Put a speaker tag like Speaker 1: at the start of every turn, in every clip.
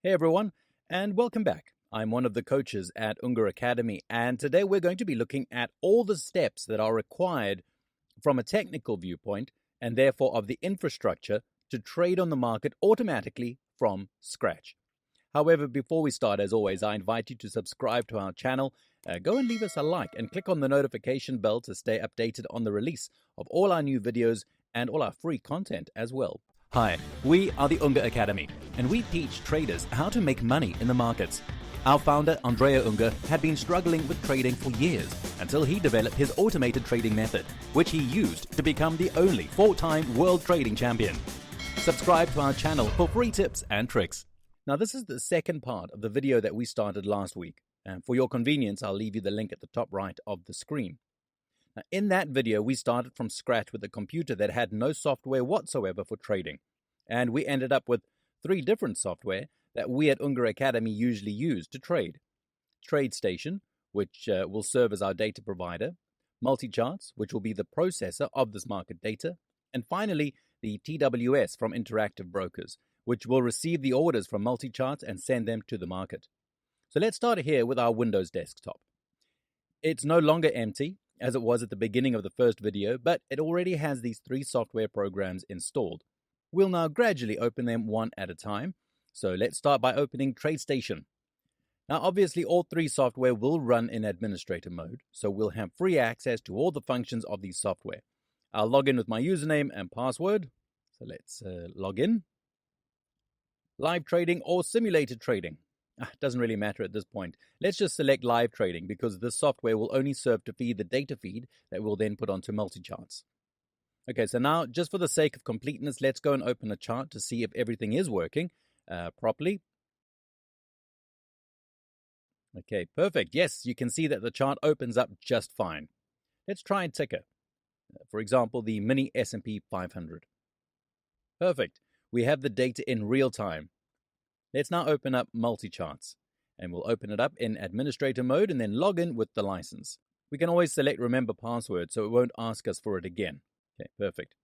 Speaker 1: Hey everyone, and welcome back. I'm one of the coaches at Unger Academy, and today we're going to be looking at all the steps that are required from a technical viewpoint and therefore of the infrastructure to trade on the market automatically from scratch. However, before we start, as always, I invite you to subscribe to our channel, go and leave us a like, and click on the notification bell to stay updated on the release of all our new videos and all our free content as well. Hi, we are the Unger Academy, and we teach traders how to make money in the markets. Our founder, Andrea Unger, had been struggling with trading for years until he developed his automated trading method, which he used to become the only 4-time world trading champion. Subscribe to our channel for free tips and tricks. Now, this is the second part of the video that we started last week, and for your convenience, I'll leave you the link at the top right of the screen. Now, in that video, we started from scratch with a computer that had no software whatsoever for trading, and we ended up with 3 different software that we at Unger Academy usually use to trade. TradeStation, which will serve as our data provider, MultiCharts, which will be the processor of this market data, and finally, the TWS from Interactive Brokers, which will receive the orders from MultiCharts and send them to the market. So let's start here with our Windows desktop. It's no longer empty, as it was at the beginning of the first video, but it already has these 3 software programs installed. We'll now gradually open them one at a time. So let's start by opening TradeStation. Now, obviously, all 3 software will run in administrator mode, so we'll have free access to all the functions of these software. I'll log in with my username and password. So let's log in. Live trading or simulated trading. It doesn't really matter at this point. Let's just select live trading because this software will only serve to feed the data feed that we'll then put onto MultiCharts. Okay, so now, just for the sake of completeness, let's go and open a chart to see if everything is working properly. Okay, perfect. Yes, you can see that the chart opens up just fine. Let's try a ticker. For example, the mini S&P 500. Perfect. We have the data in real time. Let's now open up MultiCharts, and we'll open it up in administrator mode and then log in with the license. We can always select remember password, so it won't ask us for it again. Okay, perfect.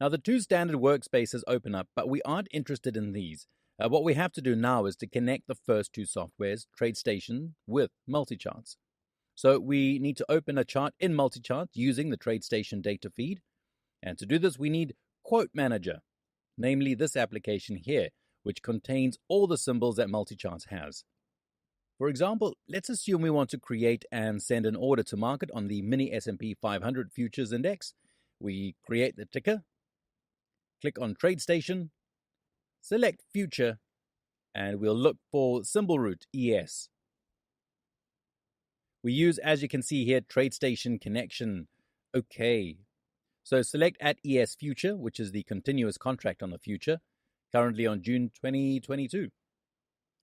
Speaker 1: Now the 2 standard workspaces open up, but we aren't interested in these. What we have to do now is to connect the first 2 softwares, TradeStation with MultiCharts. So we need to open a chart in MultiCharts using the TradeStation data feed. And to do this, we need Quote Manager, namely this application here, which contains all the symbols that MultiCharts has. For example, let's assume we want to create and send an order to market on the mini S&P 500 futures index. We create the ticker, click on TradeStation, select Future, and we'll look for symbol root ES. We use, as you can see here, TradeStation connection. Okay. So select at ES Future, which is the continuous contract on the future, currently on June 2022.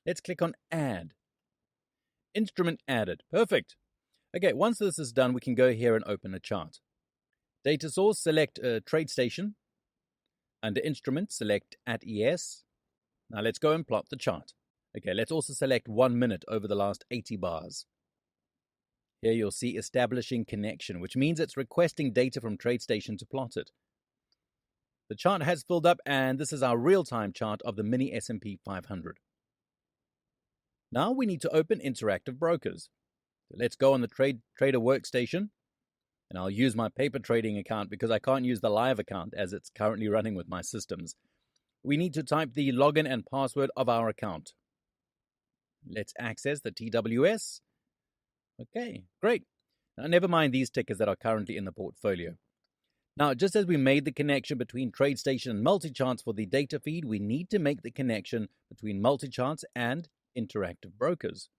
Speaker 1: Let's click on Add. Instrument added. Perfect. Okay, once this is done, we can go here and open a chart. Data source, select TradeStation. Under Instrument, select at ES. Now let's go and plot the chart. Okay, let's also select 1 minute over the last 80 bars. Here you'll see establishing connection, which means it's requesting data from TradeStation to plot it. The chart has filled up, and this is our real-time chart of the mini S&P 500. Now we need to open Interactive Brokers. So let's go on the Trader Workstation, and I'll use my paper trading account because I can't use the live account as it's currently running with my systems. We need to type the login and password of our account. Let's access the TWS. Okay, great. Now, never mind these tickers that are currently in the portfolio. Now, just as we made the connection between TradeStation and MultiCharts for the data feed, we need to make the connection between MultiCharts and Interactive Brokers.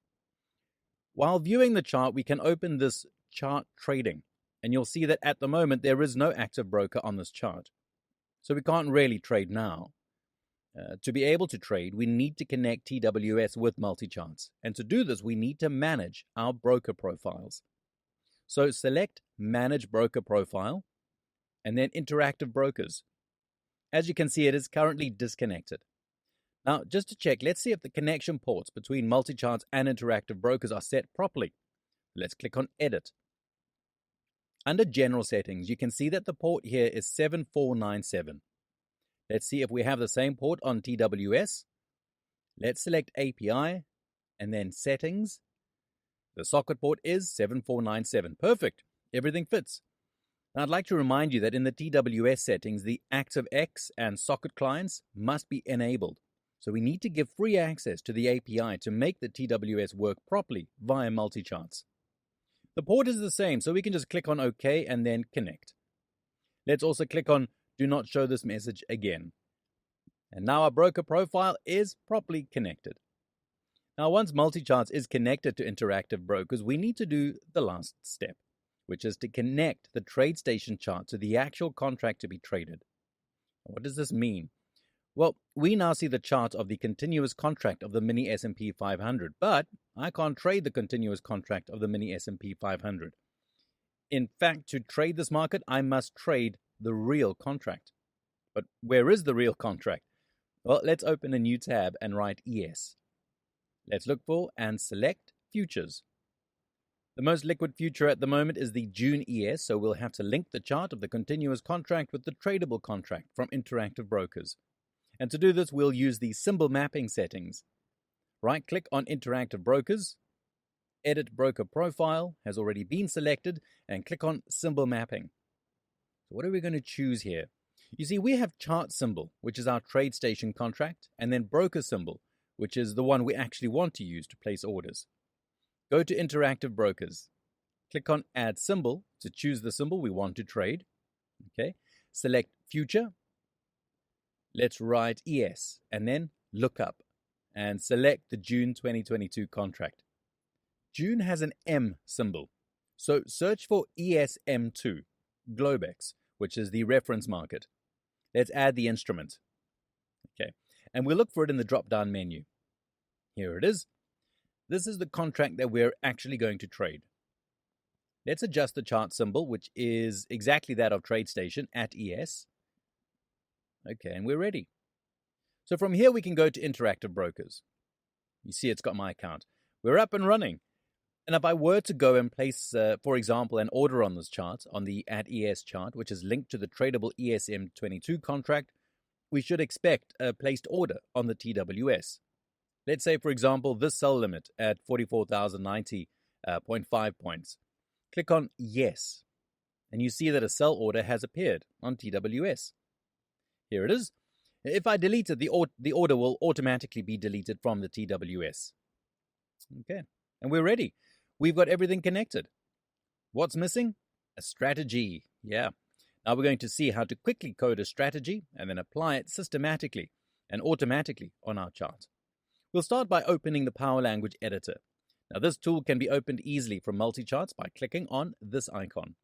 Speaker 1: While viewing the chart, we can open this chart trading, and you'll see that at the moment there is no active broker on this chart. So we can't really trade now. To be able to trade, we need to connect TWS with MultiCharts. And to do this, we need to manage our broker profiles. So select Manage Broker Profile, and then Interactive Brokers. As you can see, it is currently disconnected. Now, just to check, let's see if the connection ports between MultiCharts and Interactive Brokers are set properly. Let's click on Edit. Under General Settings, you can see that the port here is 7497. Let's see if we have the same port on TWS. Let's select API and then Settings. The socket port is 7497. Perfect. Everything fits. Now, I'd like to remind you that in the TWS settings, the ActiveX and socket clients must be enabled. So we need to give free access to the API to make the TWS work properly via multi-charts. The port is the same, so we can just click on OK and then connect. Let's also click on Do Not Show This Message again. And now our broker profile is properly connected. Now, once multi-charts is connected to Interactive Brokers, we need to do the last step, which is to connect the TradeStation chart to the actual contract to be traded. What does this mean? Well, we now see the chart of the continuous contract of the mini S&P 500, but I can't trade the continuous contract of the mini S&P 500. In fact, to trade this market, I must trade the real contract. But where is the real contract? Well, let's open a new tab and write ES. Let's look for and select Futures. The most liquid future at the moment is the June ES, so we'll have to link the chart of the continuous contract with the tradable contract from Interactive Brokers. And to do this, we'll use the symbol mapping settings. Right-click on Interactive Brokers. Edit Broker Profile has already been selected, and click on Symbol Mapping. So what are we going to choose here? You see, we have chart symbol, which is our TradeStation contract, and then broker symbol, which is the one we actually want to use to place orders. Go to Interactive Brokers. Click on Add Symbol to choose the symbol we want to trade. Okay. Select Future. Let's write ES and then look up and select the June 2022 contract. June has an M symbol, so search for ESM2, Globex, which is the reference market. Let's add the instrument. Okay, and we'll look for it in the drop-down menu. Here it is. This is the contract that we're actually going to trade. Let's adjust the chart symbol, which is exactly that of TradeStation at ES. Okay, and we're ready. So from here, we can go to Interactive Brokers. You see it's got my account. We're up and running. And if I were to go and place, for example, an order on this chart, on the at ES chart, which is linked to the tradable ESM22 contract, we should expect a placed order on the TWS. Let's say, for example, this sell limit at 44,090.5 points. Click on Yes, and you see that a sell order has appeared on TWS. Here it is. If I delete it, the order will automatically be deleted from the TWS. Okay, and we're ready. We've got everything connected. What's missing? A strategy. Yeah. Now we're going to see how to quickly code a strategy and then apply it systematically and automatically on our chart. We'll start by opening the Power Language Editor. Now this tool can be opened easily from multi-charts by clicking on this icon.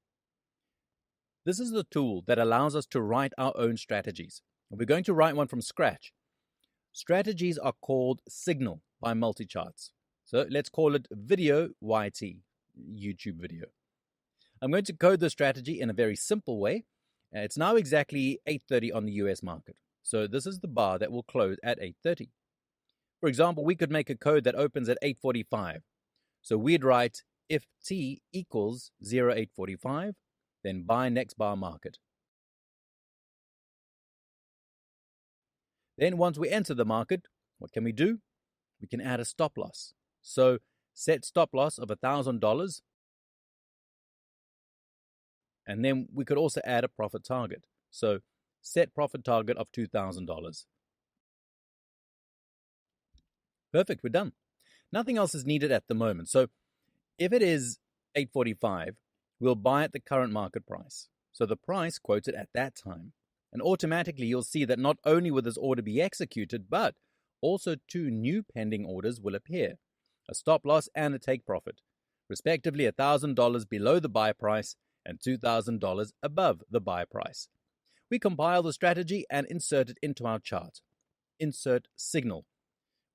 Speaker 1: This is the tool that allows us to write our own strategies. We're going to write one from scratch. Strategies are called Signal by multi-charts. So let's call it Video YT, YouTube video. I'm going to code the strategy in a very simple way. It's now exactly 8:30 on the US market. So this is the bar that will close at 8:30. For example, we could make a code that opens at 8:45. So we'd write if T equals 0845, then buy next bar market. Then once we enter the market, what can we do? We can add a stop loss. So set stop loss of $1,000. And then we could also add a profit target. So set profit target of $2,000. Perfect, we're done. Nothing else is needed at the moment. So if it is 8:45, we'll buy at the current market price. So the price quoted at that time. And automatically you'll see that not only will this order be executed, but also two new pending orders will appear. A stop loss and a take profit. Respectively $1,000 below the buy price and $2,000 above the buy price. We compile the strategy and insert it into our chart. Insert signal.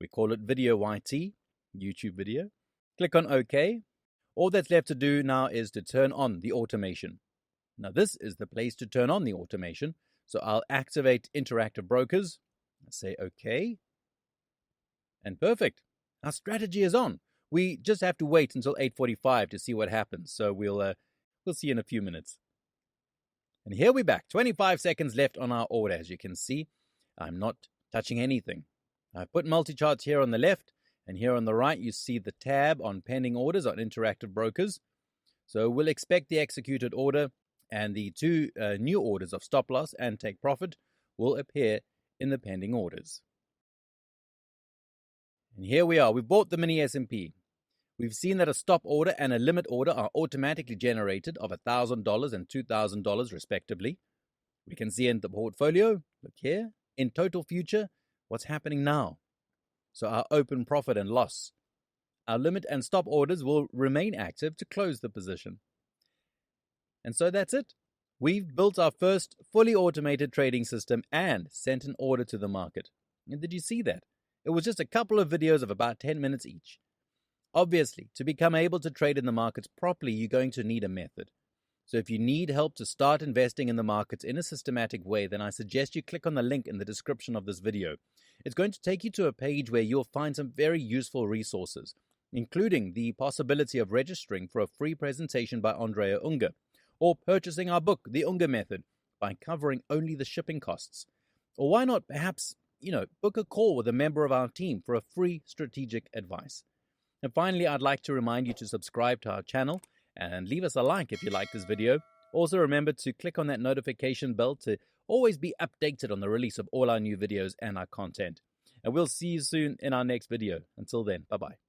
Speaker 1: We call it Video YT, YouTube video. Click on OK. All that's left to do now is to turn on the automation. Now this is the place to turn on the automation. So I'll activate Interactive Brokers. Say OK. And perfect. Our strategy is on. We just have to wait until 8:45 to see what happens. So we'll see in a few minutes. And here we're back. 25 seconds left on our order. As you can see, I'm not touching anything. I've put multi-charts here on the left, and here on the right you see the tab on pending orders on Interactive Brokers. So we'll expect the executed order and the two new orders of stop loss and take profit will appear in the pending orders. And here we are. We've bought the mini S&P. We've seen that a stop order and a limit order are automatically generated of $1,000 and $2,000 respectively. We can see in the portfolio, look here, in total future, what's happening now. So our open profit and loss. Our limit and stop orders will remain active to close the position. And so that's it. We've built our first fully automated trading system and sent an order to the market. And did you see that? It was just a couple of videos of about 10 minutes each. Obviously, to become able to trade in the markets properly, you're going to need a method. So if you need help to start investing in the markets in a systematic way, then I suggest you click on the link in the description of this video. It's going to take you to a page where you'll find some very useful resources, including the possibility of registering for a free presentation by Andrea Unger, or purchasing our book, The Unger Method, by covering only the shipping costs. Or why not perhaps, book a call with a member of our team for a free strategic advice. And finally, I'd like to remind you to subscribe to our channel and leave us a like if you like this video. Also remember to click on that notification bell to always be updated on the release of all our new videos and our content. And we'll see you soon in our next video. Until then, bye-bye.